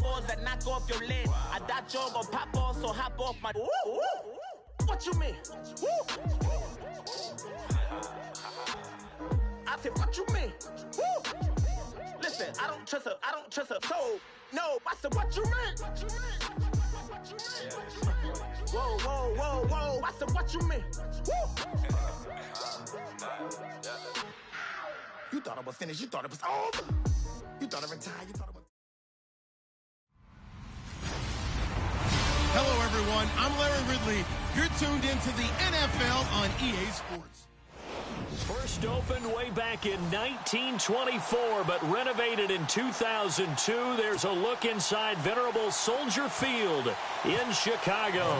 Boys that knock off your lid. I thought you're gonna pop off, so hop off my. What you mean? I said, what you mean? Listen, I don't trust her. So, no, I said, what you mean? Whoa. I said, what you mean? You thought it was finished. You thought it was over. You thought it was tired. You thought it was. Hello, everyone. I'm Larry Ridley. You're tuned into the NFL on EA Sports. First opened way back in 1924, but renovated in 2002. There's a look inside venerable Soldier Field in Chicago.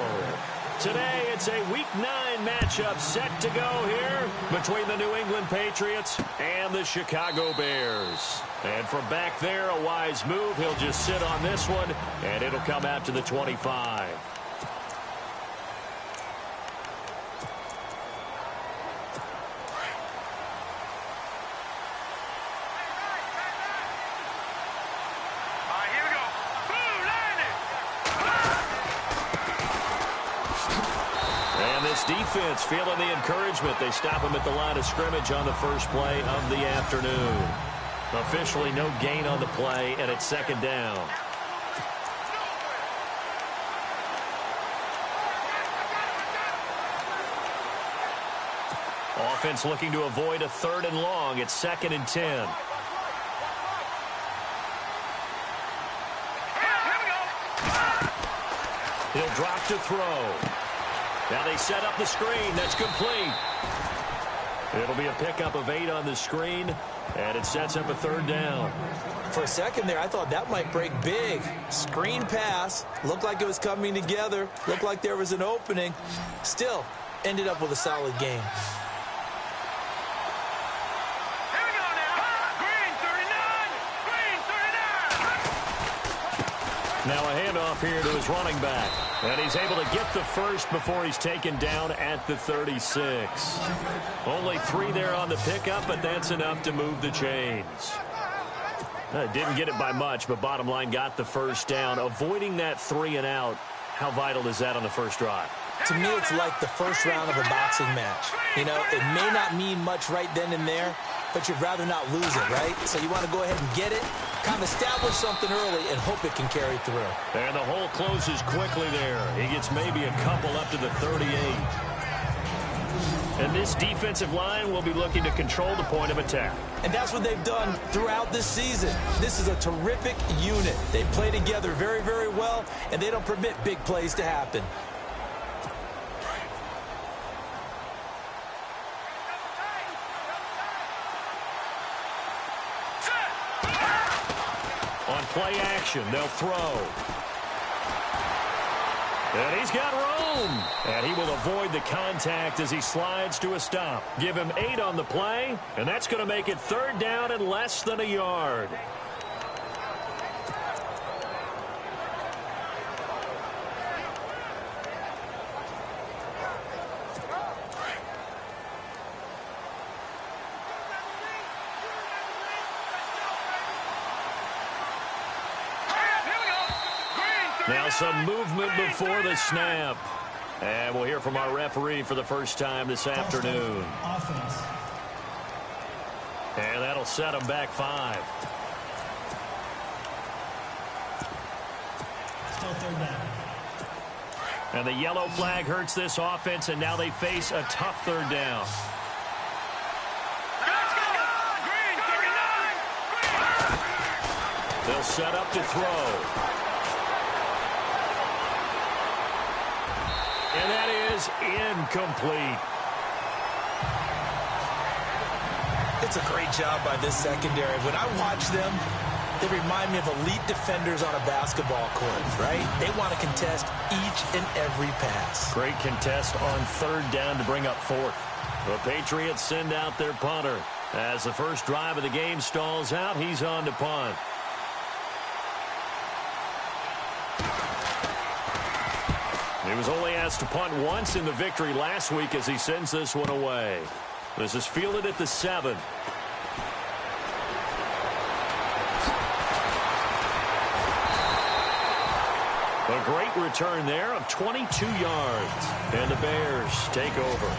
Today, it's a Week 9 matchup set to go here between the New England Patriots and the Chicago Bears. And from back there, a wise move. He'll just sit on this one, and it'll come out to the 25. Defense feeling the encouragement. They stop him at the line of scrimmage on the first play of the afternoon. Officially no gain on the play, and it's second down. Offense looking to avoid a 3rd and long. It's 2nd and 10. He'll drop to throw. Now they set up the screen. That's complete. It'll be a pickup of 8 on the screen, and it sets up a 3rd down. For a second there, I thought that might break big. Screen pass. Looked like it was coming together. Looked like there was an opening. Still, ended up with a solid game. Here we go now. Green 39. Now a handoff here to his running back. And he's able to get the first before he's taken down at the 36. Only 3 there on the pickup, but that's enough to move the chains. Didn't get it by much, but bottom line got the first down. Avoiding that 3 and out, how vital is that on the first drive? To me, it's like the first round of a boxing match. You know, it may not mean much right then and there, but you'd rather not lose it, right? So you want to go ahead and get it, kind of establish something early, and hope it can carry through. And the hole closes quickly there. He gets maybe a couple up to the 38. And this defensive line will be looking to control the point of attack. And that's what they've done throughout this season. This is a terrific unit. They play together very, very well, and they don't permit big plays to happen. On play action, they'll throw. And he's got room. And he will avoid the contact as he slides to a stop. Give him 8 on the play, and that's going to make it 3rd down and less than a yard. Now some movement before the snap. And we'll hear from our referee for the first time this afternoon. Offense. And that'll set them back 5. Still 3rd down. And the yellow flag hurts this offense, and now they face a tough 3rd down. They'll set up to throw. And that is incomplete. It's a great job by this secondary. When I watch them, they remind me of elite defenders on a basketball court, right? They want to contest each and every pass. Great contest on 3rd down to bring up 4th. The Patriots send out their punter. As the first drive of the game stalls out, he's on to punt. He was only asked to punt once in the victory last week as he sends this one away. This is fielded at the 7. A great return there of 22 yards. And the Bears take over.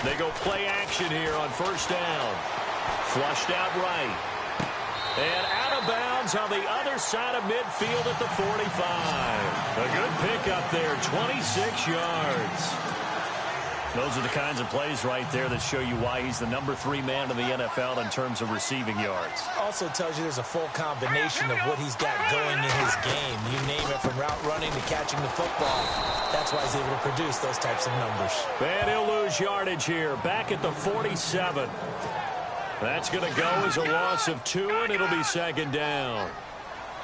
They go play action here on first down. Flushed out right. And out of bounds on the other side of midfield at the 45. A good pickup there, 26 yards. Those are the kinds of plays right there that show you why he's the number 3 man in the NFL in terms of receiving yards. Also tells you there's a full combination of what he's got going in his game. You name it, from route running to catching the football. That's why he's able to produce those types of numbers. And he'll lose yardage here, back at the 47. That's going to go as a loss of 2, and it'll be second down.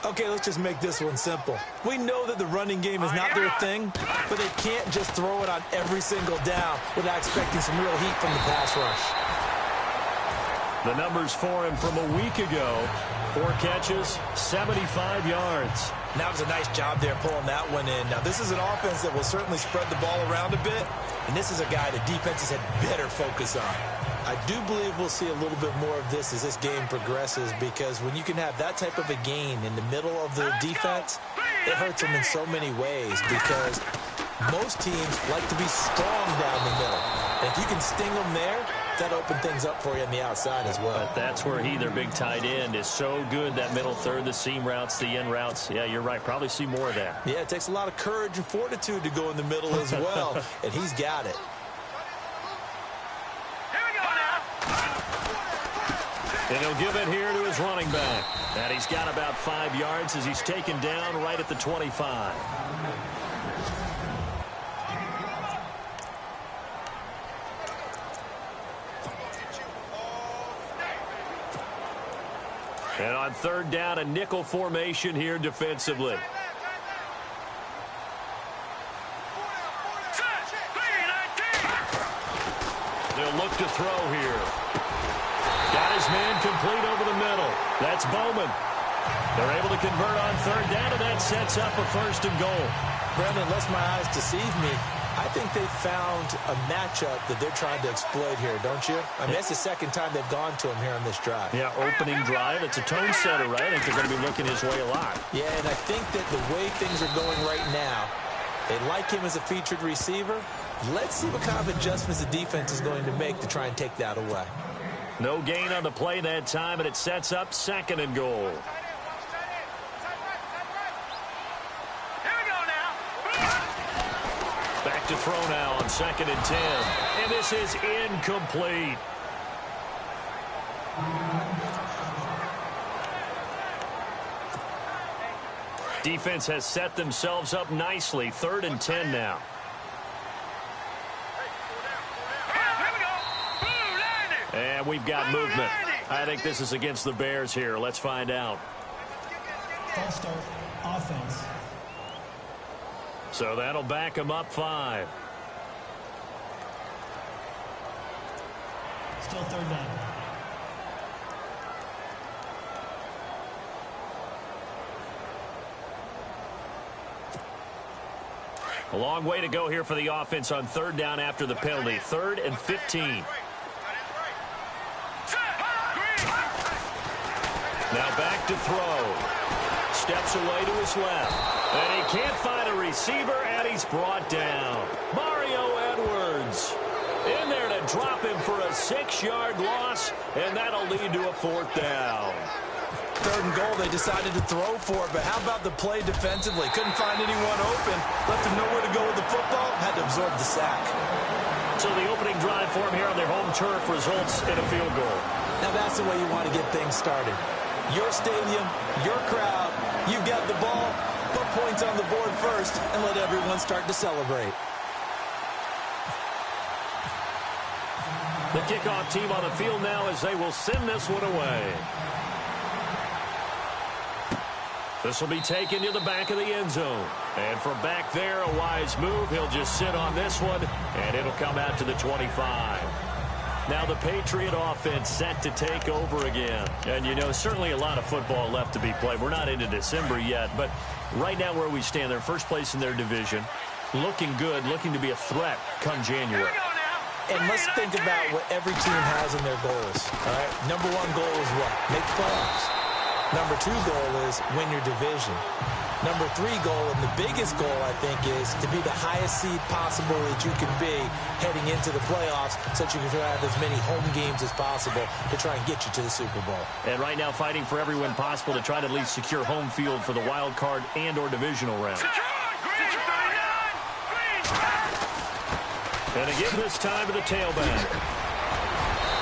Okay, let's just make this one simple. We know that the running game is not their thing, but they can't just throw it on every single down without expecting some real heat from the pass rush. The numbers for him from a week ago: 4 catches, 75 yards. And that was a nice job there pulling that one in. Now, this is an offense that will certainly spread the ball around a bit, and this is a guy the defenses had better focus on. I do believe we'll see a little bit more of this as this game progresses, because when you can have that type of a gain in the middle of the defense, it hurts them in so many ways, because most teams like to be strong down the middle. And if you can sting them there, that opens things up for you on the outside as well. But that's where he, their big tight end, is so good, that middle third, the seam routes, the in routes. Yeah, you're right. Probably see more of that. Yeah, it takes a lot of courage and fortitude to go in the middle as well, and he's got it. And he'll give it here to his running back. And he's got about 5 yards as he's taken down right at the 25. And on third down, a nickel formation here defensively. They'll look to throw here. Got his man complete over the middle. That's Bowman. They're able to convert on third down, and that sets up a 1st and goal. Brendan, unless my eyes deceive me, I think they found a matchup that they're trying to exploit here, don't you? I mean, that's the second time they've gone to him here on this drive. Yeah, opening drive. It's a tone setter, right? I think they're going to be looking his way a lot. Yeah, and I think that the way things are going right now, they like him as a featured receiver. Let's see what kind of adjustments the defense is going to make to try and take that away. No gain on the play that time, and it sets up 2nd and goal. Back to throw now on 2nd and 10. And this is incomplete. Defense has set themselves up nicely. 3rd and 10 now. And we've got movement. I think this is against the Bears here. Let's find out. False start, offense. So that'll back them up 5. Still 3rd down. A long way to go here for the offense on 3rd down after the penalty. 3rd and 15. Now back to throw. Steps away to his left. And he can't find a receiver, and he's brought down. Mario Edwards in there to drop him for a 6-yard loss, and that'll lead to a 4th down. 3rd and goal, they decided to throw for it, but how about the play defensively? Couldn't find anyone open, left him nowhere to go with the football, had to absorb the sack. So the opening drive for him here on their home turf results in a field goal. Now that's the way you want to get things started. Your stadium, your crowd, you've got the ball, put points on the board first, and let everyone start to celebrate. The kickoff team on the field now as they will send this one away. This will be taken to the back of the end zone. And from back there, a wise move. He'll just sit on this one, and it'll come out to the 25. Now the Patriot offense set to take over again. And, you know, certainly a lot of football left to be played. We're not into December yet, but right now where we stand, they're first place in their division. Looking good, looking to be a threat come January. And let's think about what every team has in their goals. All right? Number one goal is what? Make the playoffs. Number two goal is win your division. Number three goal, and the biggest goal, I think, is to be the highest seed possible that you can be heading into the playoffs so that you can have as many home games as possible to try and get you to the Super Bowl. And right now fighting for every win possible to try to at least secure home field for the wild card and or divisional round. And again this time to the tailback.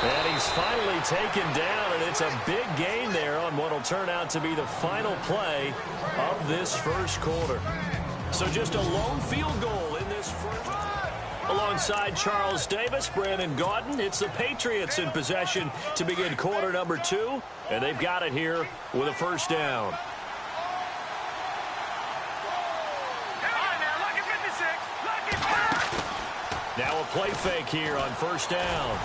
And he's finally taken down, and it's a big gain there on what will turn out to be the final play of this first quarter. So just a lone field goal in this first. Alongside Charles Davis, Brandon Gaudin, it's the Patriots in possession to begin quarter number 2, and they've got it here with a first down. Now a play fake here on first down.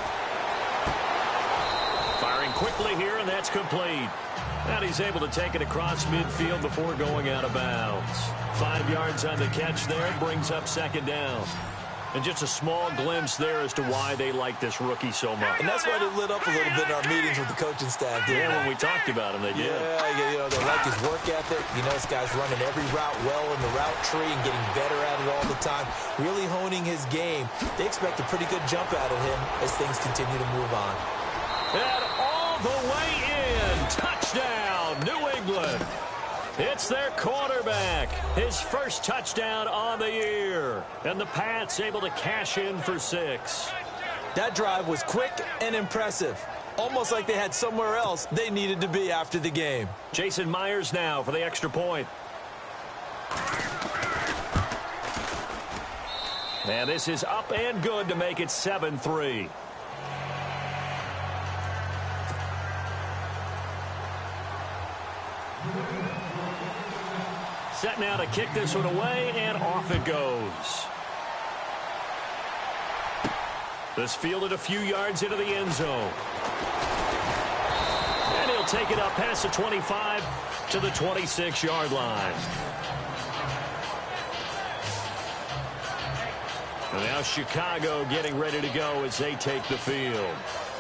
Firing quickly here, and that's complete. And he's able to take it across midfield before going out of bounds. 5 yards on the catch there, brings up second down. And just a small glimpse there as to why they like this rookie so much. And that's why they lit up a little bit in our meetings with the coaching staff. Yeah, when we talked about him, they did. Yeah, you know, they like his work ethic. You know, this guy's running every route well in the route tree and getting better at it all the time, really honing his game. They expect a pretty good jump out of him as things continue to move on. And all the way in. Touchdown, New England. It's their quarterback. His first touchdown on the year. And the Pats able to cash in for 6. That drive was quick and impressive. Almost like they had somewhere else they needed to be after the game. Jason Myers now for the extra point. And this is up and good to make it 7-3. Set now to kick this one away, and off it goes. This fielded a few yards into the end zone. And he'll take it up past the 25 to the 26-yard line. And now Chicago getting ready to go as they take the field.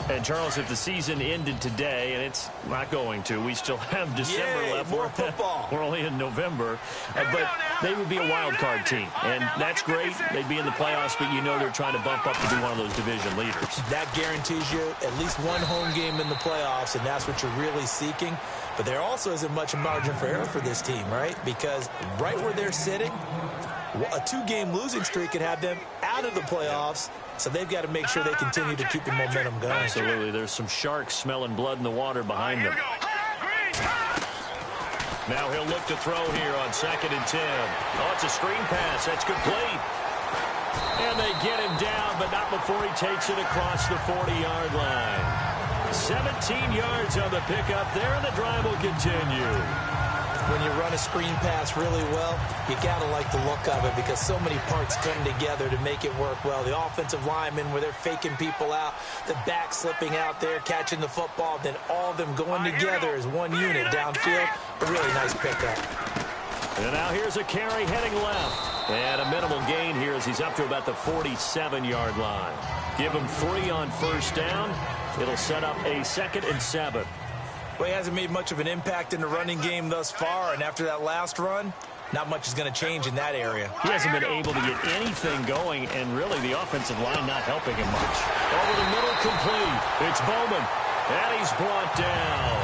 And, Charles, if the season ended today, and it's not going to, we still have December left. More football. We're only in November. But they would be a wild card team. And that's great. They'd be in the playoffs, but you know they're trying to bump up to be one of those division leaders. That guarantees you at least one home game in the playoffs, and that's what you're really seeking. But there also isn't much margin for error for this team, right? Because right where they're sitting, a 2-game losing streak could have them out of the playoffs. So they've got to make sure they continue to keep the momentum going. Absolutely. There's some sharks smelling blood in the water behind them. Now he'll look to throw here on 2nd and 10. Oh, it's a screen pass. That's complete. And they get him down, but not before he takes it across the 40-yard line. 17 yards on the pickup there, and the drive will continue. When you run a screen pass really well, you got to like the look of it because so many parts come together to make it work well. The offensive linemen, where they're faking people out, the back slipping out there, catching the football, then all of them going together as one unit downfield. A really nice pickup. And now here's a carry heading left. And a minimal gain here as he's up to about the 47-yard line. Give him 3 on first down. It'll set up a 2nd and 7. Well, he hasn't made much of an impact in the running game thus far, and after that last run, not much is going to change in that area. He hasn't been able to get anything going, and really the offensive line not helping him much. Over the middle, complete. It's Bowman, and he's brought down.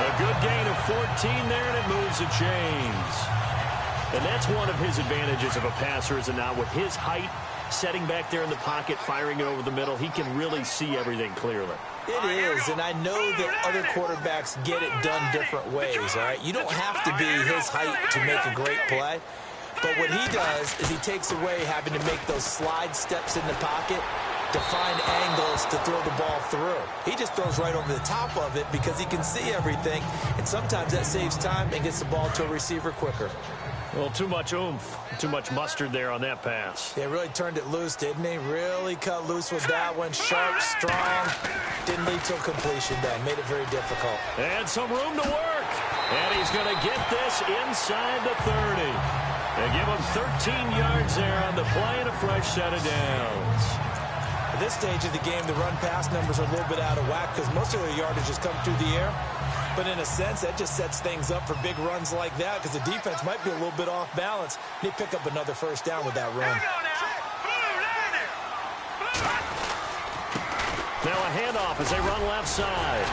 A good gain of 14 there, and it moves the chains. And that's one of his advantages of a passer, is it not? With his height, setting back there in the pocket, firing it over the middle, he can really see everything clearly. It is, and I know that other quarterbacks get it done different ways, all right? You don't have to be his height to make a great play, but what he does is he takes away having to make those slide steps in the pocket to find angles to throw the ball through. He just throws right over the top of it because he can see everything, and sometimes that saves time and gets the ball to a receiver quicker. Well, too much oomph, too much mustard there on that pass. Yeah, really turned it loose, didn't he? Really cut loose with that one. Sharp, strong. Didn't lead to a completion, though. Made it very difficult. And some room to work. And he's going to get this inside the 30. They give him 13 yards there on the play and a fresh set of downs. At this stage of the game, the run-pass numbers are a little bit out of whack because most of their yardage has come through the air. But in a sense, that just sets things up for big runs like that because the defense might be a little bit off balance. They pick up another first down with that run. Now a handoff as they run left side.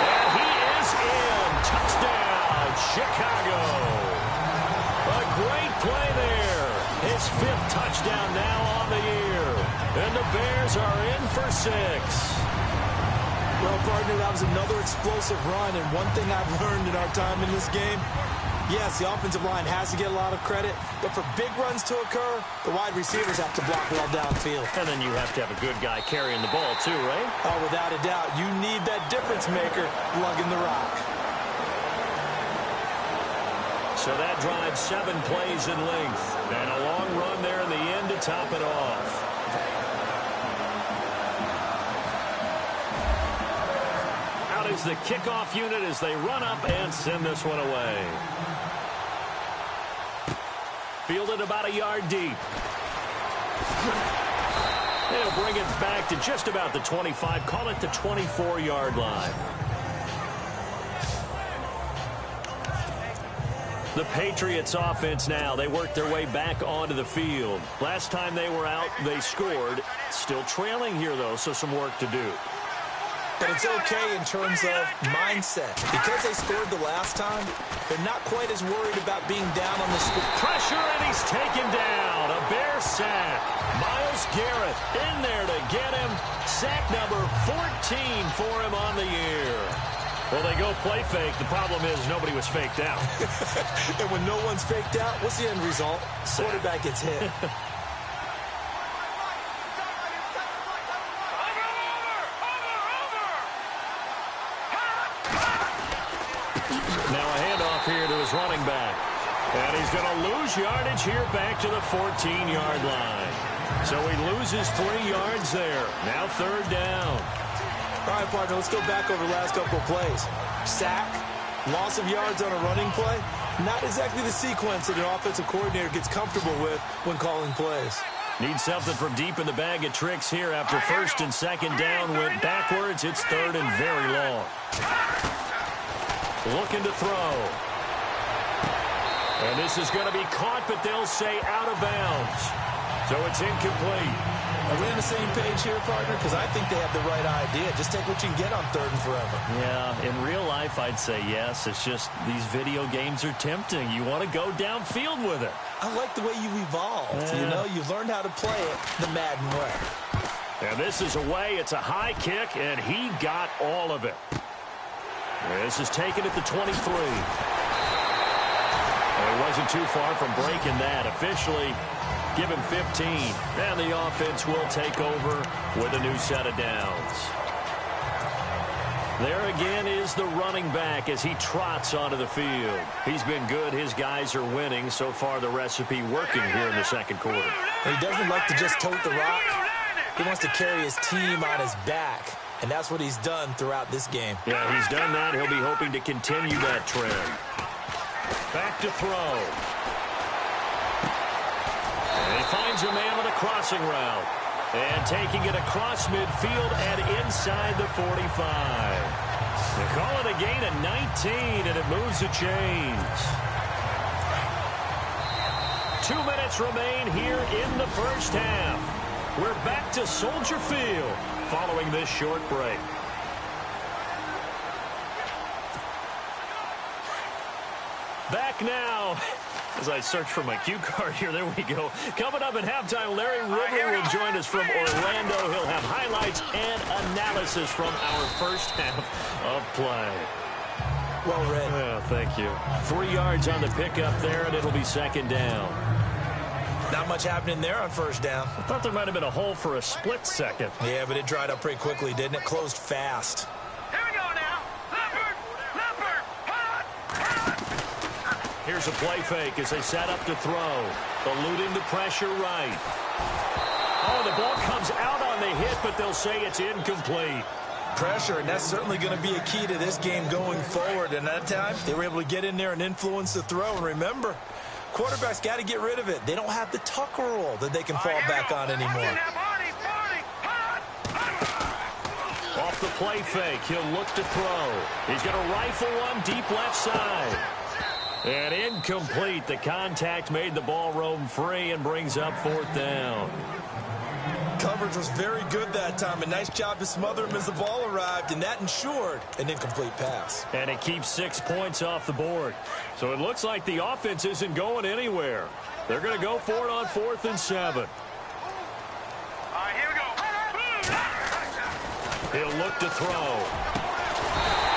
And he is in. Touchdown, Chicago. A great play there. His 5th touchdown now on the year. And the Bears are in for 6. Well, partner, that was another explosive run, and one thing I've learned in our time in this game, yes, the offensive line has to get a lot of credit, but for big runs to occur, the wide receivers have to block well downfield. And then you have to have a good guy carrying the ball too, right? Oh, without a doubt. You need that difference maker lugging the rock. So that drives 7 plays in length, and a long run there in the end to top it off. Is the kickoff unit as they run up and send this one away. Fielded about a yard deep. They'll bring it back to just about the 25, call it the 24-yard line. The Patriots offense now, they work their way back onto the field. Last time they were out, they scored. Still trailing here, though, so some work to do. But it's okay in terms of mindset. Because they scored the last time, they're not quite as worried about being down on the score. Pressure, and he's taken down. A Bear sack. Myles Garrett in there to get him. Sack number 14 for him on the year. Well, they go play fake. The problem is nobody was faked out. And when no one's faked out, what's the end result? Quarterback gets hit. Now a handoff here to his running back. And he's going to lose yardage here back to the 14-yard line. So he loses 3 yards there. Now 3rd down. All right, partner, let's go back over the last couple of plays. Sack, loss of yards on a running play. Not exactly the sequence that an offensive coordinator gets comfortable with when calling plays. Need something from deep in the bag of tricks here after 1st and 2nd down went backwards. It's 3rd and very long. Looking to throw. And this is going to be caught, but they'll say out of bounds. So it's incomplete. Are we on the same page here, partner? Because I think they have the right idea. Just take what you can get on 3rd and forever. Yeah, in real life, I'd say yes. It's just these video games are tempting. You want to go downfield with it. I like the way you evolved. Yeah. You know, you learned how to play it the Madden way. And this is away. It's a high kick, and he got all of it. This is taken at the 23. And he wasn't too far from breaking that. Officially, give him 15. And the offense will take over with a new set of downs. There again is the running back as he trots onto the field. He's been good. His guys are winning. So far, the recipe working here in the 2nd quarter. He doesn't like to just tote the rock. He wants to carry his team on his back. And that's what he's done throughout this game. Yeah, he's done that. He'll be hoping to continue that trend. Back to throw. And he finds a man on a crossing route. And taking it across midfield and inside the 45. They call it a gain of 19, and it moves the chains. 2 minutes remain here in the 1st half. We're back to Soldier Field following this short break. Back now. As I search for my cue card here, there we go. Coming up at halftime, Larry Ridley will join us from Orlando. He'll have highlights and analysis from our 1st half of play. Well read. Yeah, thank you. 3 yards on the pickup there, and it'll be 2nd down. Not much happening there on 1st down. I thought there might have been a hole for a split second. Yeah, but it dried up pretty quickly, didn't it? Closed fast. Here we go now. Leopard! Leopard! Hot! Here's a play fake as they set up to throw. Eluding the pressure right. Oh, the ball comes out on the hit, but they'll say it's incomplete. Pressure, and that's certainly going to be a key to this game going forward. And that time, they were able to get in there and influence the throw. And remember, quarterbacks got to get rid of it. They don't have the tuck rule that they can fall back on anymore. Off the play fake, he'll look to throw. He's going to rifle one deep left side. And incomplete. The contact made the ball roam free and brings up 4th down. Coverage was very good that time. A nice job to smother him as the ball arrived, and that ensured an incomplete pass. And it keeps 6 points off the board. So it looks like the offense isn't going anywhere. They're going to go for it on 4th and 7. Here we go. He'll look to throw.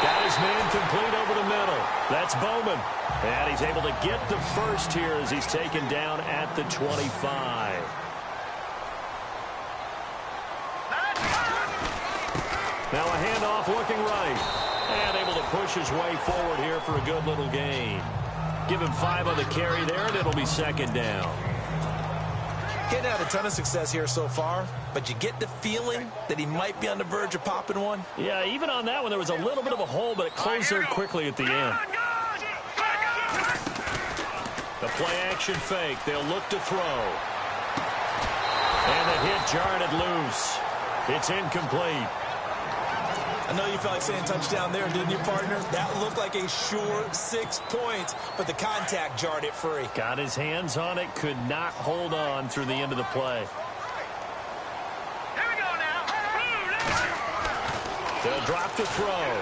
Got his man complete over the middle. That's Bowman. And he's able to get the first here as he's taken down at the 25. Now a handoff looking right. And able to push his way forward here for a good little gain. Give him 5 on the carry there, and it'll be 2nd down. Getting had a ton of success here so far, but you get the feeling that he might be on the verge of popping one. Yeah, even on that one, there was a little bit of a hole, but it closed there quickly at the end. The play-action fake. They'll look to throw. And the hit jarred it loose. It's incomplete. I know you felt like saying touchdown there, didn't you, partner? That looked like a sure 6 points, but the contact jarred it free. Got his hands on it, could not hold on through the end of the play. Here we go now. They'll drop the throw.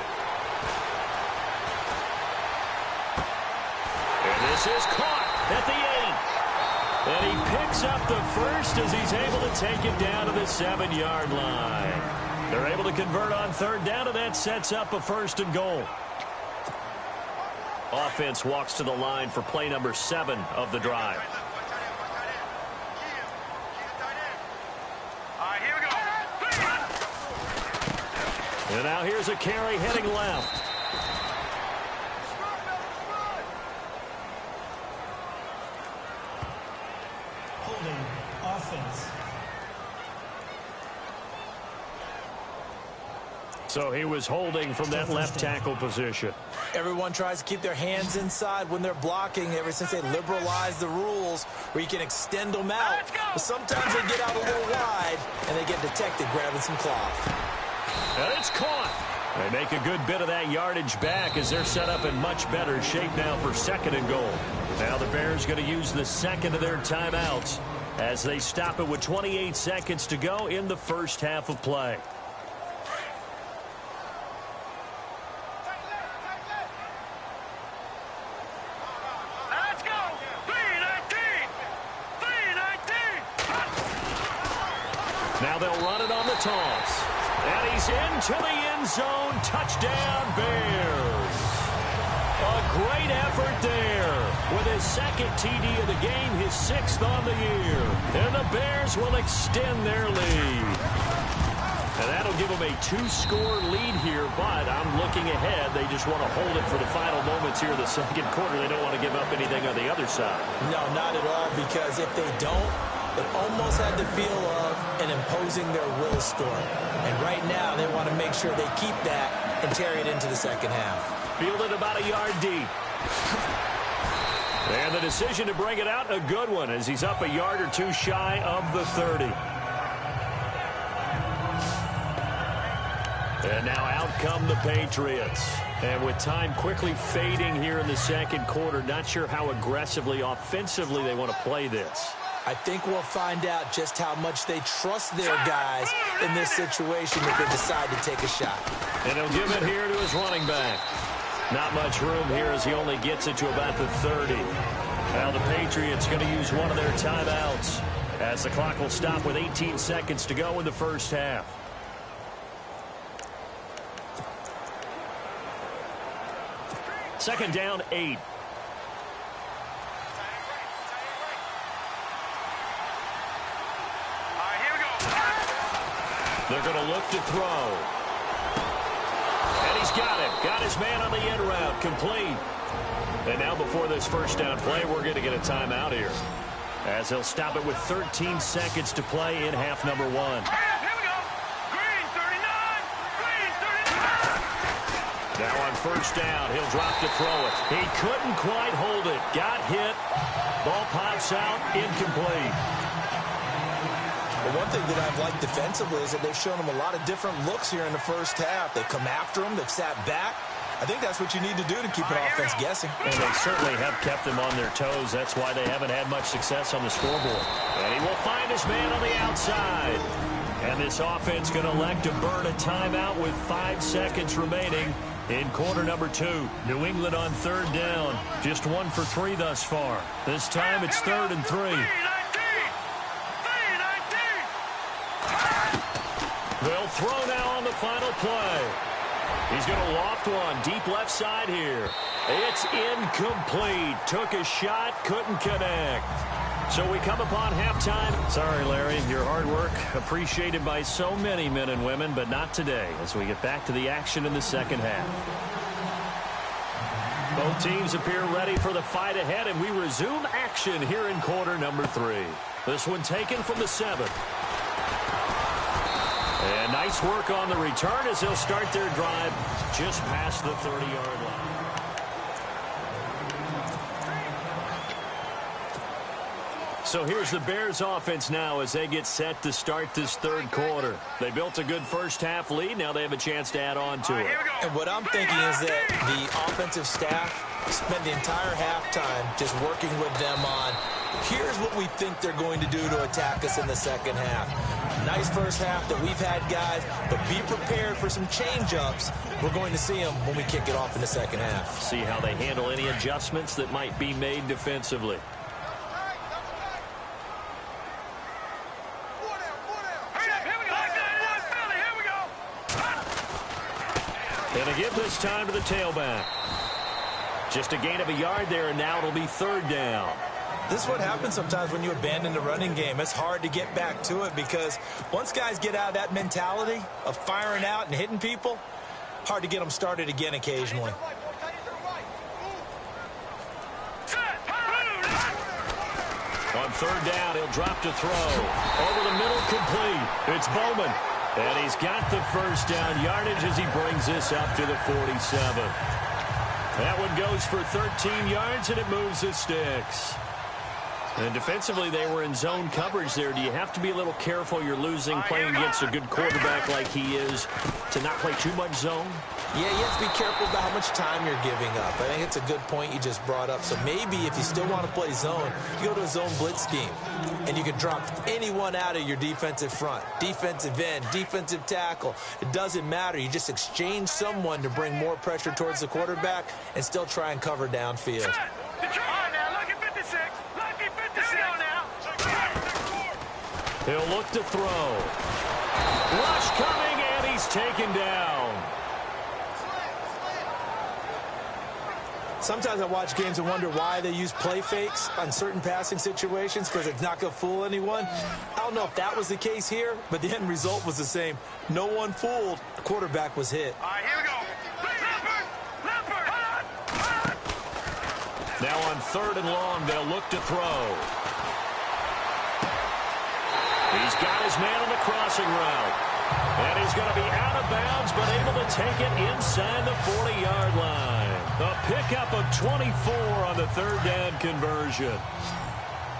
And this is caught at the 8. And he picks up the first as he's able to take it down to the 7-yard line. They're able to convert on 3rd down, and that sets up a 1st and goal. Offense walks to the line for play number 7 of the drive. Here we go. And now here's a carry heading left. Holding offense. So he was holding from that left tackle position. Everyone tries to keep their hands inside when they're blocking ever since they liberalized the rules where you can extend them out. But sometimes they get out a little wide and they get detected grabbing some cloth. And it's caught. They make a good bit of that yardage back as they're set up in much better shape now for 2nd and goal. Now the Bears going to use the 2nd of their timeouts as they stop it with 28 seconds to go in the first half of play. Now they'll run it on the toss. And he's into the end zone. Touchdown, Bears. A great effort there. With his 2nd TD of the game, his 6th on the year. And the Bears will extend their lead. And that'll give them a 2-score lead here, but I'm looking ahead. They just want to hold it for the final moments here in the 2nd quarter. They don't want to give up anything on the other side. No, not at all, because if they don't, it almost had the feel of an imposing their will storm. And right now, they want to make sure they keep that and carry it into the 2nd half. Fielded about a yard deep. And the decision to bring it out, a good one, as he's up a yard or 2 shy of the 30. And now out come the Patriots. And with time quickly fading here in the 2nd quarter, not sure how aggressively, offensively they want to play this. I think we'll find out just how much they trust their guys in this situation if they decide to take a shot. And he'll give it here to his running back. Not much room here as he only gets it to about the 30. Now the Patriots going to use one of their timeouts as the clock will stop with 18 seconds to go in the first half. Second down, 8. They're going to look to throw. And he's got it. Got his man on the end route. Complete. And now before this first down play, we're going to get a timeout here, as he'll stop it with 13 seconds to play in half number 1. Here we go. Green 39. Green 39. Now on first down, he'll drop to throw it. He couldn't quite hold it. Got hit. Ball pops out. Incomplete. Well, one thing that I've liked defensively is that they've shown him a lot of different looks here in the first half. They've come after him. They've sat back. I think that's what you need to do to keep an offense guessing. And they certainly have kept them on their toes. That's why they haven't had much success on the scoreboard. And he will find his man on the outside. And this offense going to elect to burn a timeout with 5 seconds remaining in quarter number 2. New England on third down. Just 1 for 3 thus far. This time it's 3rd and 3. They'll throw now on the final play. He's going to loft one deep left side here. It's incomplete. Took a shot, couldn't connect. So we come upon halftime. Sorry, Larry, your hard work appreciated by so many men and women, but not today as we get back to the action in the second half. Both teams appear ready for the fight ahead, and we resume action here in quarter number 3. This one taken from the 7th. And nice work on the return as they'll start their drive just past the 30-yard line. So here's the Bears offense now as they get set to start this third quarter. They built a good first half lead. Now they have a chance to add on to it. And what I'm thinking is that the offensive staff spent the entire halftime just working with them on, here's what we think they're going to do to attack us in the second half. Nice first half that we've had, guys, but be prepared for some change-ups. We're going to see them when we kick it off in the second half. See how they handle any adjustments that might be made defensively. And again this time to the tailback. Just a gain of a yard there, and now it'll be 3rd down. This is what happens sometimes when you abandon the running game. It's hard to get back to it because once guys get out of that mentality of firing out and hitting people, hard to get them started again occasionally. On 3rd down, he'll drop to throw. Over the middle, complete. It's Bowman. And he's got the first down yardage as he brings this up to the 47. That one goes for 13 yards, and it moves the sticks. And defensively, they were in zone coverage there. Do you have to be a little careful? You're losing, playing against a good quarterback like he is, to not play too much zone? Yeah, you have to be careful about how much time you're giving up. I think it's a good point you just brought up. So maybe if you still want to play zone, you go to a zone blitz scheme, and you can drop anyone out of your defensive front, defensive end, defensive tackle. It doesn't matter. You just exchange someone to bring more pressure towards the quarterback and still try and cover downfield. He'll look to throw. Rush coming, and he's taken down. Sometimes I watch games and wonder why they use play fakes on certain passing situations because it's not going to fool anyone. I don't know if that was the case here, but the end result was the same. No one fooled. The quarterback was hit. All right, here we go. Now on 3rd and long, they'll look to throw. He's got his man on the crossing route. And he's going to be out of bounds, but able to take it inside the 40-yard line. A pickup of 24 on the 3rd down conversion.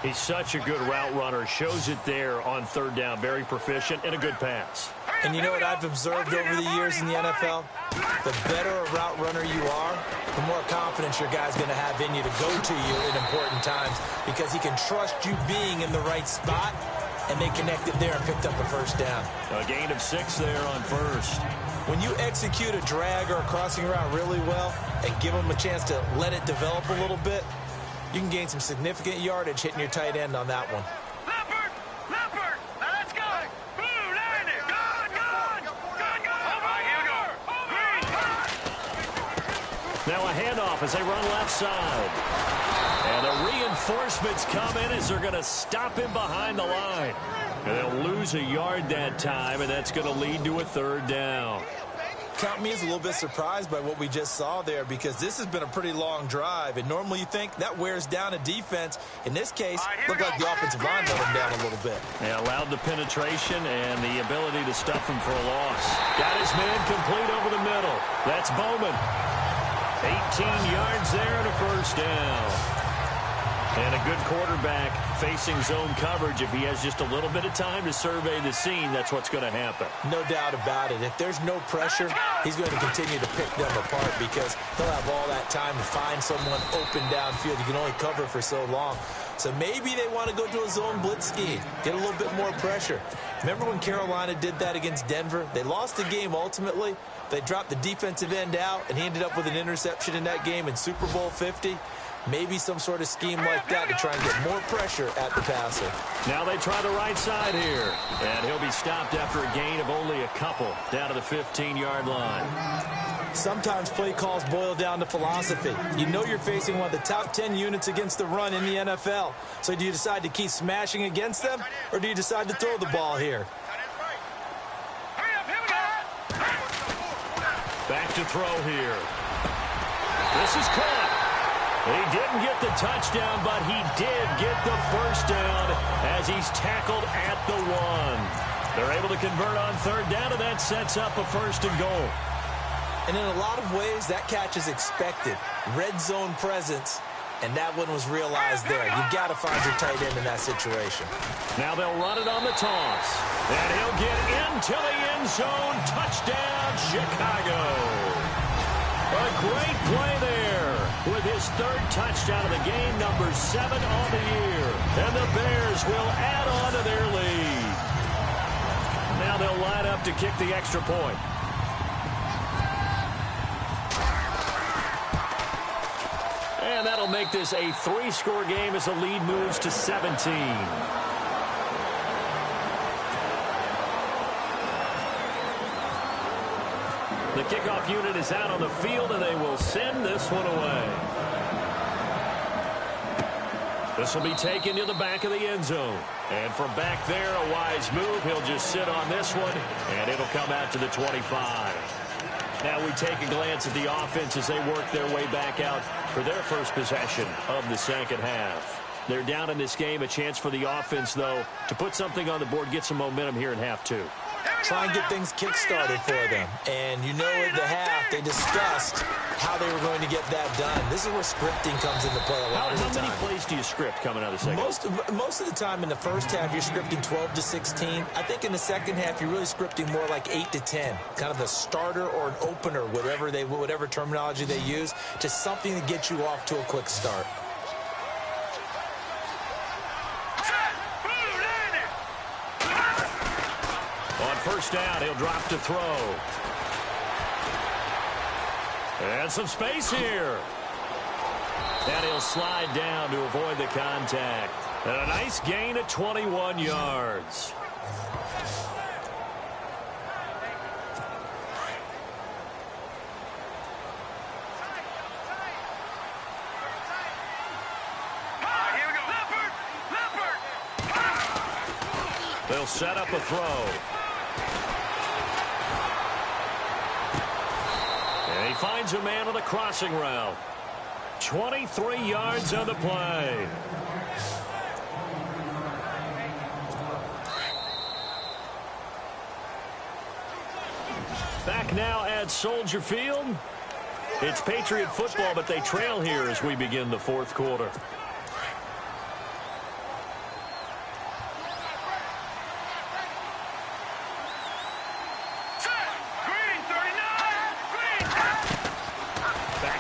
He's such a good route runner. Shows it there on 3rd down. Very proficient and a good pass. And you know what I've observed over the years in the NFL? The better a route runner you are, the more confidence your guy's going to have in you to go to you in important times because he can trust you being in the right spot, and they connected there and picked up the first down. A gain of 6 there on 1st. When you execute a drag or a crossing route really well and give them a chance to let it develop a little bit, you can gain some significant yardage hitting your tight end on that one. Leopard, now let's go. Blue, line it. Good. Right, here we go. Now a handoff as they run left side. And the reinforcements come in as they're going to stop him behind the line. And they'll lose a yard that time, and that's going to lead to a 3rd down. count me as a little bit surprised by what we just saw there, because this has been a pretty long drive, and normally you think that wears down a defense. In this case, looked like the offensive line let him down a little bit. Yeah, allowed the penetration and the ability to stuff him for a loss. Got his man complete over the middle. That's Bowman. 18 yards there and a first down. And a good quarterback facing zone coverage. If he has just a little bit of time to survey the scene, that's what's going to happen. No doubt about it. If there's no pressure, he's going to continue to pick them apart, because he'll have all that time to find someone open downfield. You can only cover for so long. So maybe they want to go to a zone blitz scheme, get a little bit more pressure. Remember when Carolina did that against Denver? They lost the game ultimately. They dropped the defensive end out, and he ended up with an interception in that game in Super Bowl 50. Maybe some sort of scheme like that to try and get more pressure at the passer. Now they try the right side here. And he'll be stopped after a gain of only a couple down to the 15-yard line. Sometimes play calls boil down to philosophy. You know you're facing one of the top 10 units against the run in the NFL. So do you decide to keep smashing against them, or do you decide to throw the ball here? Back to throw here. This is caught. He didn't get the touchdown, but he did get the first down as he's tackled at the 1. They're able to convert on third down, and that sets up a first and goal. And in a lot of ways, that catch is expected. Red zone presence, and that one was realized there. You've got to find your tight end in that situation. Now they'll run it on the toss. And he'll get into the end zone. Touchdown, Chicago. A great play there with his third touchdown of the game, number 7 on the year. And the Bears will add on to their lead. Now they'll line up to kick the extra point. And that'll make this a 3-score game as the lead moves to 17. The kickoff unit is out on the field, and they will send this one away. This will be taken to the back of the end zone. And from back there, a wise move. He'll just sit on this one, and it'll come out to the 25. Now we take a glance at the offense as they work their way back out for their first possession of the second half. They're down in this game. A chance for the offense, though, to put something on the board, get some momentum here in half 2. Try and get things kick-started for them. And you know at the half, they discussed how they were going to get that done. This is where scripting comes into play a lot of the time. How many plays do you script coming out of the second? Most of the time in the first half, you're scripting 12 to 16. I think in the second half, you're really scripting more like 8 to 10. Kind of a starter or an opener, whatever terminology they use, just something to get you off to a quick start. On first down, he'll drop to throw. And some space here. And he'll slide down to avoid the contact. And a nice gain of 21 yards. They'll set up a throw. And he finds a man on the crossing route. 23 yards on the play. Back now at Soldier Field. It's Patriot football, but they trail here as we begin the fourth quarter.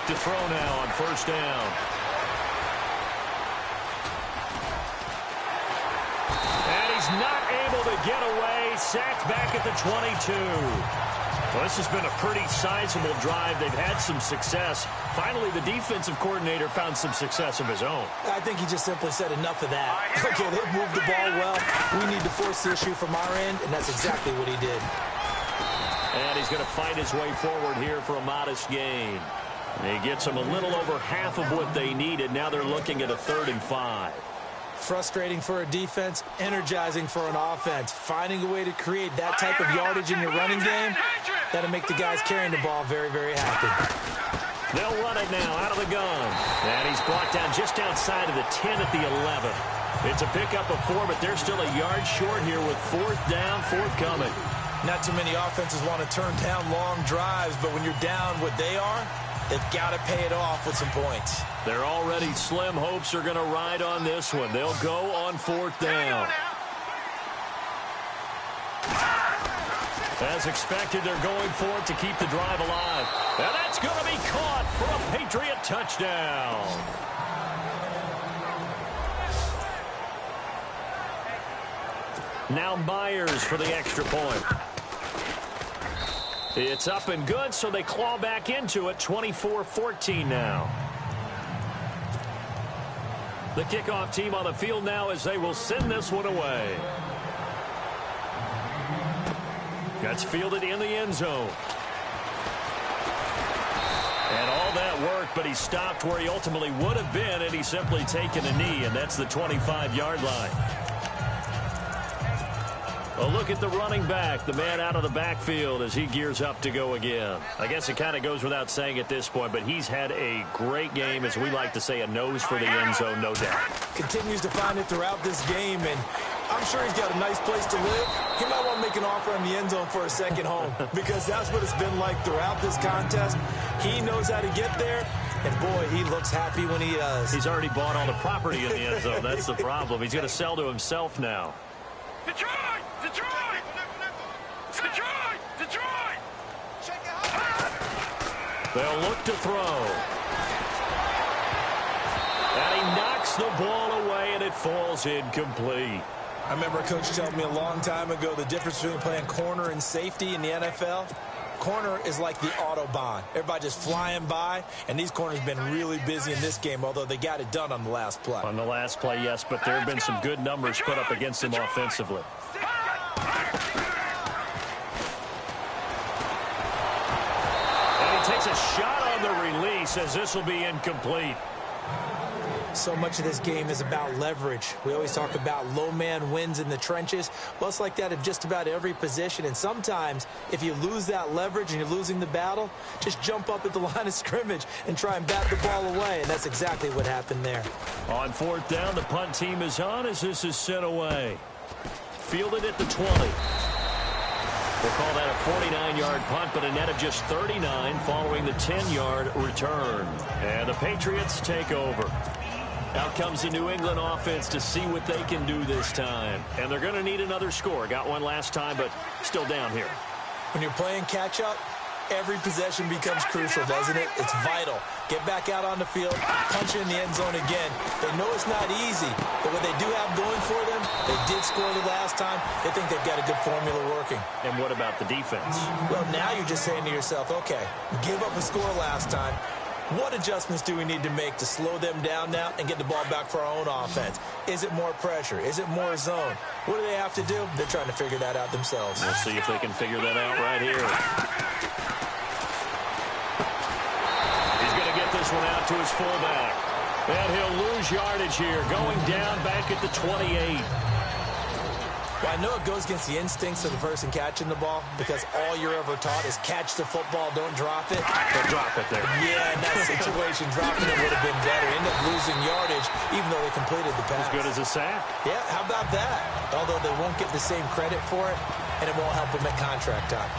To throw now on first down. And he's not able to get away. Sacked back at the 22. Well, this has been a pretty sizable drive. They've had some success. Finally, the defensive coordinator found some success of his own. I think he just simply said enough of that. Okay, they've moved the ball well. We need to force the issue from our end, and that's exactly what he did. And he's going to fight his way forward here for a modest gain. He gets them a little over half of what they needed. Now they're looking at a 3rd and 5. Frustrating for a defense, energizing for an offense. Finding a way to create that type of yardage in your running game, That'll make the guys carrying the ball very, very happy. They'll run it now out of the gun. And he's brought down just outside of the 10 at the 11. It's a pickup of 4, but they're still a yard short here with 4th down, 4th coming. Not too many offenses want to turn down long drives, but when you're down what they are, they've got to pay it off with some points. Their already slim hopes are going to ride on this one. They'll go on 4th down. As expected, they're going for it to keep the drive alive. And that's going to be caught for a Patriot touchdown. Now Myers for the extra point. It's up and good, so they claw back into it. 24-14 now. The kickoff team on the field now as they will send this one away. That's fielded in the end zone. And all that worked, but he stopped where he ultimately would have been had he simply taken a knee, and that's the 25-yard line. A look at the running back, the man out of the backfield as he gears up to go again. I guess it kind of goes without saying at this point, but he's had a great game, as we like to say, a nose for the end zone, no doubt. Continues to find it throughout this game, and I'm sure he's got a nice place to live. He might want to make an offer in the end zone for a second home because that's what it's been like throughout this contest. He knows how to get there, and boy, he looks happy when he does. He's already bought all the property in the end zone. That's the problem. He's going to sell to himself now. Detroit! Detroit! Detroit! Detroit! They'll look to throw. And he knocks the ball away, and it falls incomplete. I remember a coach telling me a long time ago the difference between playing corner and safety in the NFL. Corner is like the Autobahn. Everybody just flying by, and these corners have been really busy in this game, although they got it done on the last play. On the last play, yes, but there have been some good numbers put up against them offensively. And he takes a shot on the release as this will be incomplete. So much of this game is about leverage. We always talk about low man wins in the trenches. Well, it's like that at just about every position. And sometimes, if you lose that leverage and you're losing the battle, just jump up at the line of scrimmage and try and bat the ball away. And that's exactly what happened there. On 4th down, the punt team is on as this is sent away. Fielded at the 20. We'll call that a 49-yard punt, but a net of just 39 following the 10-yard return. And the Patriots take over. Out comes the New England offense to see what they can do this time. And they're going to need another score. Got one last time, but still down here. When you're playing catch-up, every possession becomes crucial, doesn't it? It's vital. Get back out on the field, punch in the end zone again. They know it's not easy, but what they do have going for them, they did score the last time. They think they've got a good formula working. And what about the defense? Well, now you're just saying to yourself, okay, give up a score last time. What adjustments do we need to make to slow them down now and get the ball back for our own offense? Is it more pressure? Is it more zone? What do they have to do? They're trying to figure that out themselves. We'll see if they can figure that out right here. He's going to get this one out to his fullback. And he'll lose yardage here, going down back at the 28. Well, I know it goes against the instincts of the person catching the ball because all you're ever taught is catch the football, don't drop it. They'll drop it there. Yeah, in that situation, dropping it would have been better. End up losing yardage even though they completed the pass. As good as a sack. Yeah, how about that? Although they won't get the same credit for it, and it won't help them at contract time.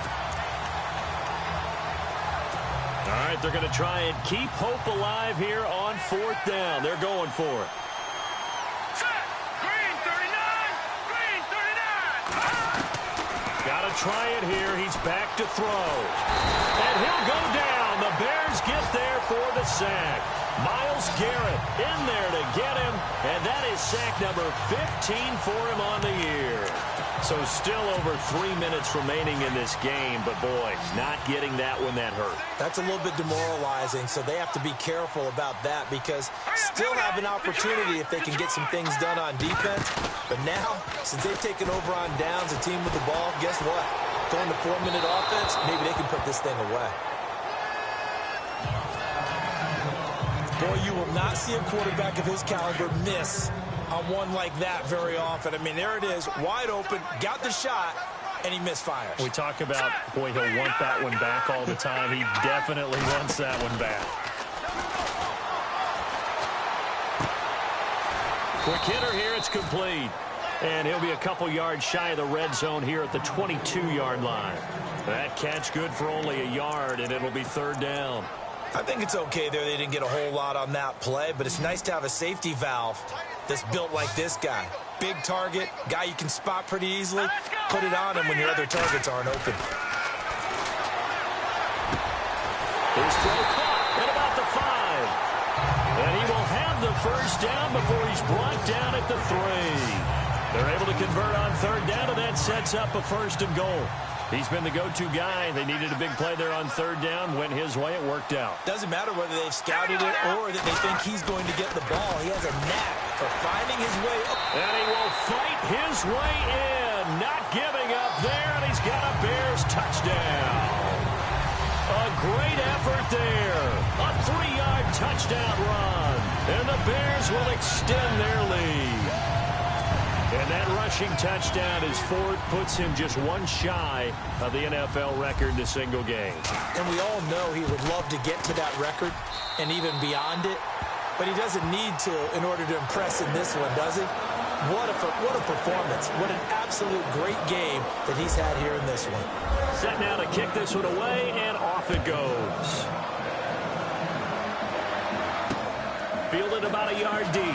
All right, they're going to try and keep hope alive here on 4th down. They're going for it. Got to try it here. He's back to throw. And he'll go down. The Bears get there for the sack. Myles Garrett in there to get him. And that is sack number 15 for him on the year. So still over 3 minutes remaining in this game. But, boy, not getting that one that hurt. That's a little bit demoralizing, so they have to be careful about that because still have an opportunity if they can get some things done on defense. But now, since they've taken over on downs, a team with the ball, guess what? Going to 4-minute offense, maybe they can put this thing away. Boy, you will not see a quarterback of his caliber miss on one like that very often. I mean, there it is, wide open, got the shot, and he misfires. We talk about, boy, he'll want that one back all the time. He definitely wants that one back. Quick hitter here, it's complete. And he'll be a couple yards shy of the red zone here at the 22-yard line. That catch good for only a yard, and it'll be third down. I think it's okay there. They didn't get a whole lot on that play, but it's nice to have a safety valve that's built like this guy. Big target, guy you can spot pretty easily. Put it on him when your other targets aren't open. His throw caught at about the 5. And he will have the first down before he's brought down at the 3. They're able to convert on third down, and that sets up a first and goal. He's been the go-to guy. They needed a big play there on third down. Went his way. It worked out. Doesn't matter whether they've scouted it or that they think he's going to get the ball. He has a knack for finding his way up. And he will fight his way in. Not giving up there, and he's got a Bears touchdown. A great effort there. A 3-yard touchdown run. And the Bears will extend their lead. And that rushing touchdown is fourth, puts him just one shy of the NFL record in a single game. And we all know he would love to get to that record and even beyond it, but he doesn't need to in order to impress in this one, does he? What a performance. What an absolute great game that he's had here in this one. Set now to kick this one away, and off it goes. Fielded about a yard deep.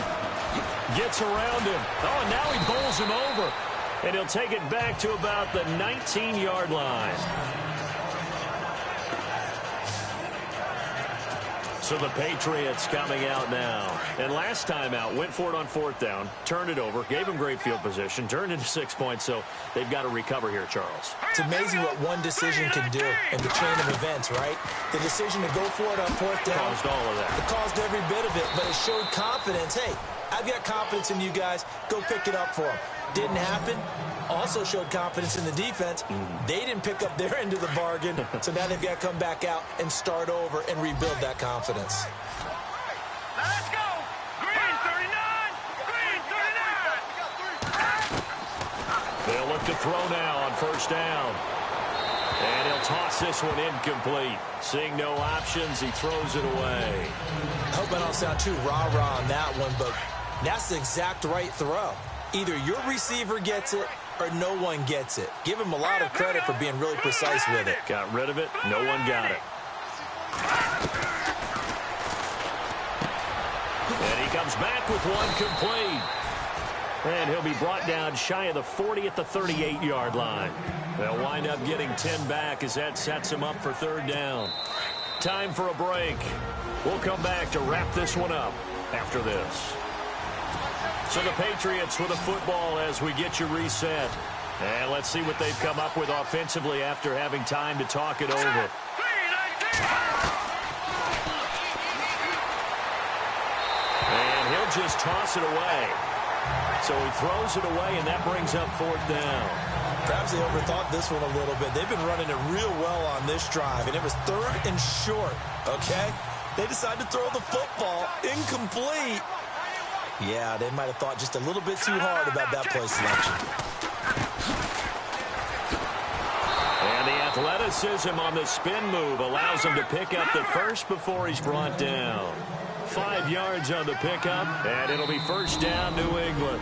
Gets around him. Oh, and now he bowls him over. And he'll take it back to about the 19-yard line. So the Patriots coming out now. And last time out, went for it on fourth down, turned it over, gave him great field position, turned into 6 points, so they've got to recover here, Charles. It's amazing what one decision can do in the chain of events, right? The decision to go for it on fourth down. Caused all of that. It caused every bit of it, but it showed confidence. Hey, I've got confidence in you guys. Go pick it up for them. Didn't happen. Also showed confidence in the defense. They didn't pick up their end of the bargain, so now they've got to come back out and start over and rebuild that confidence. Let's go! Green 39! Green 39! They'll look to throw now on first down. And he'll toss this one incomplete. Seeing no options, he throws it away. I hope I don't sound too rah-rah on that one, but that's the exact right throw. Either your receiver gets it or no one gets it. Give him a lot of credit for being really precise with it. Got rid of it. No one got it. And he comes back with one complete. And he'll be brought down shy of the 40 at the 38-yard line. They'll wind up getting 10 back as that sets him up for third down. Time for a break. We'll come back to wrap this one up after this. So the Patriots with a football as we get you reset. And let's see what they've come up with offensively after having time to talk it over. And he'll just toss it away. So he throws it away, and that brings up fourth down. Perhaps they overthought this one a little bit. They've been running it real well on this drive, and it was third and short, okay? They decided to throw the football incomplete. Yeah, they might have thought just a little bit too hard about that play selection. And the athleticism on the spin move allows him to pick up the first before he's brought down. 5 yards on the pickup, and it'll be first down, New England.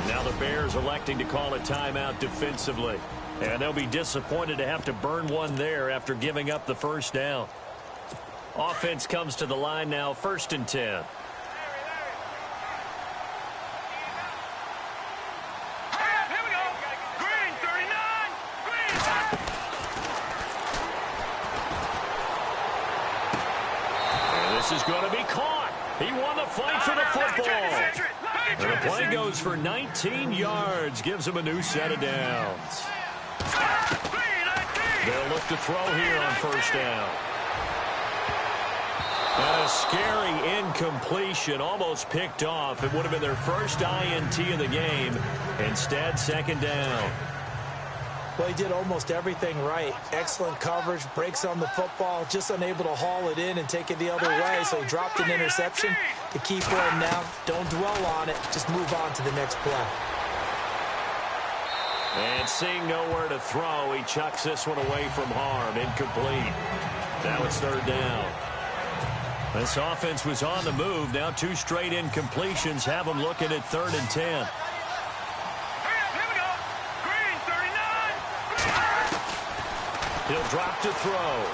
Now the Bears electing to call a timeout defensively. And they'll be disappointed to have to burn one there after giving up the first down. Offense comes to the line now, 1st and 10. This is going to be caught. He won the fight for the football. And the play goes for 19 yards. Gives him a new set of downs. They'll look to throw here on first down. And a scary incompletion, almost picked off. It would have been their first INT of the game. Instead, second down. Well, he did almost everything right. Excellent coverage, breaks on the football, just unable to haul it in and take it the other way. So he dropped an interception. The key for him now, don't dwell on it. Just move on to the next play. And seeing nowhere to throw, he chucks this one away from harm. Incomplete. Now it's third down. This offense was on the move. Now 2 straight incompletions have them looking at 3rd and 10. Here we go. Green, 39. He'll drop to throw.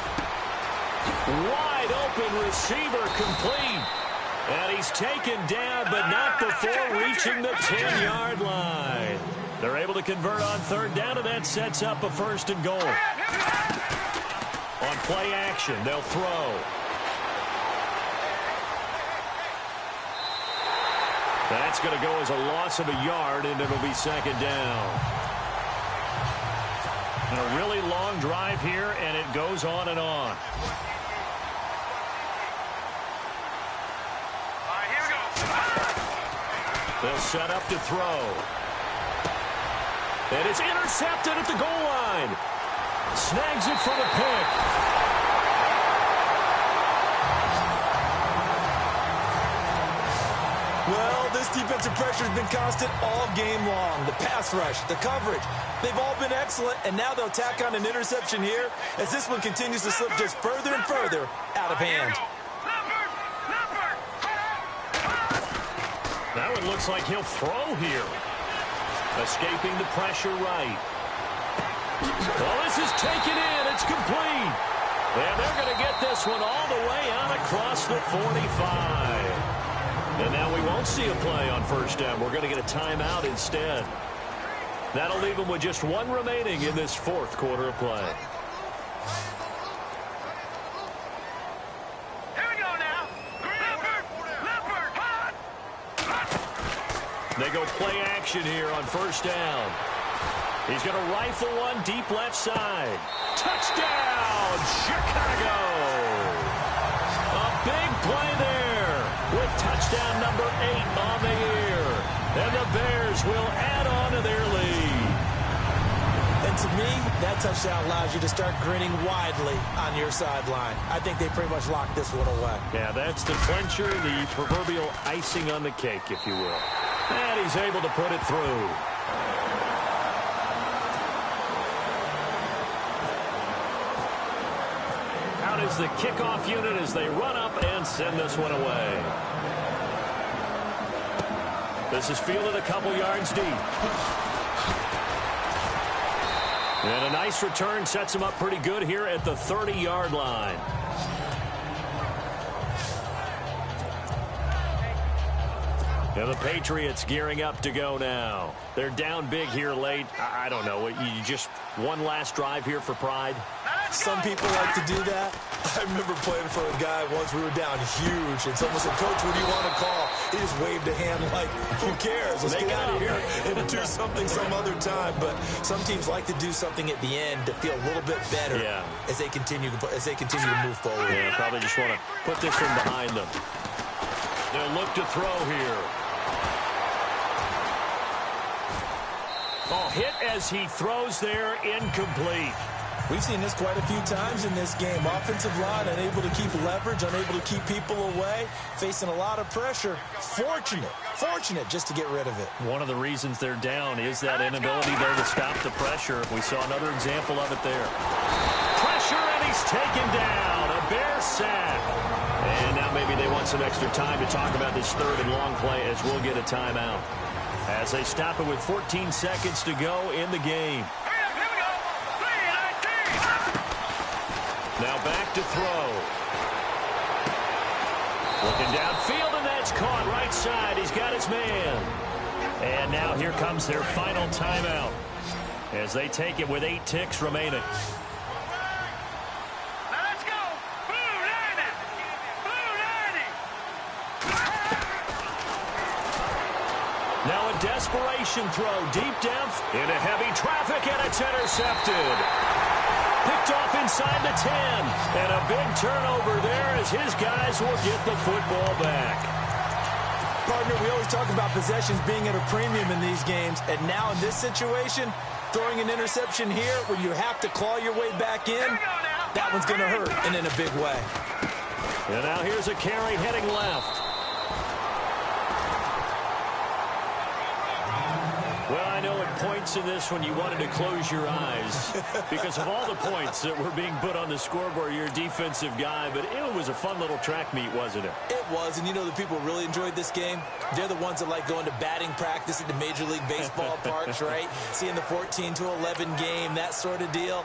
Wide open receiver complete. And he's taken down, but not before reaching the 10-yard line. They're able to convert on 3rd down, and that sets up a 1st and goal. On play action, they'll throw. That's going to go as a loss of a yard, and it'll be 2nd down. And a really long drive here, and it goes on and on. All right, here we go. They'll set up to throw. And it's intercepted at the goal line. Snags it for the pick. Well, this defensive pressure has been constant all game long. The pass rush, the coverage, they've all been excellent, and now they'll tack on an interception here as this one continues to slip just further and further out of hand. Now it looks like he'll throw here. Escaping the pressure right. Well, this is taken in. It's complete. And they're going to get this one all the way out across the 45. And now we won't see a play on 1st down. We're going to get a timeout instead. That'll leave them with just 1 remaining in this 4th quarter of play. They go play action here on 1st down. He's going to rifle one deep left side. Touchdown, Chicago! A big play there with touchdown number 8 on the year. And the Bears will add on to their lead. And to me, that touchdown allows you to start grinning widely on your sideline. I think they pretty much locked this one away. Yeah, that's the clincher, the proverbial icing on the cake, if you will. And he's able to put it through. Out is the kickoff unit as they run up and send this one away. This is fielded a couple yards deep. And a nice return sets him up pretty good here at the 30-yard line. And the Patriots gearing up to go now. They're down big here late. I don't know. You just one last drive here for pride? Some people like to do that. I remember playing for a guy once. We were down huge, and someone said, "Coach, what do you want to call?" He just waved a hand like, "Who cares? Let's get out of here and do something some other time." But some teams like to do something at the end to feel a little bit better as they continue to move forward. Yeah, probably just want to put this one behind them. They'll look to throw here. Oh, hit as he throws there, incomplete. We've seen this quite a few times in this game. Offensive line unable to keep leverage, unable to keep people away, facing a lot of pressure. Fortunate just to get rid of it. One of the reasons they're down is that inability there to stop the pressure. We saw another example of it there. Pressure, and he's taken down. A Bear sack. And now maybe they want some extra time to talk about this 3rd and long play as we'll get a timeout. As they stop it with 14 seconds to go in the game. Now back to throw. Looking downfield, and that's caught right side. He's got his man. And now here comes their final timeout as they take it with 8 ticks remaining. Now a desperation throw deep down into heavy traffic, and it's intercepted. Picked off inside the 10. And a big turnover there as his guys will get the football back. Partner, we always talk about possessions being at a premium in these games. And now in this situation, throwing an interception here when you have to claw your way back in, that one's going to hurt, and in a big way. And now here's a carry heading left. Well, I know at points points in this one, you wanted to close your eyes because of all the points that were being put on the scoreboard. You're a defensive guy, but it was a fun little track meet, wasn't it? It was, and you know the people who really enjoyed this game? They're the ones that like going to batting practice at the Major League Baseball parks, right? Seeing the 14-11 game, that sort of deal.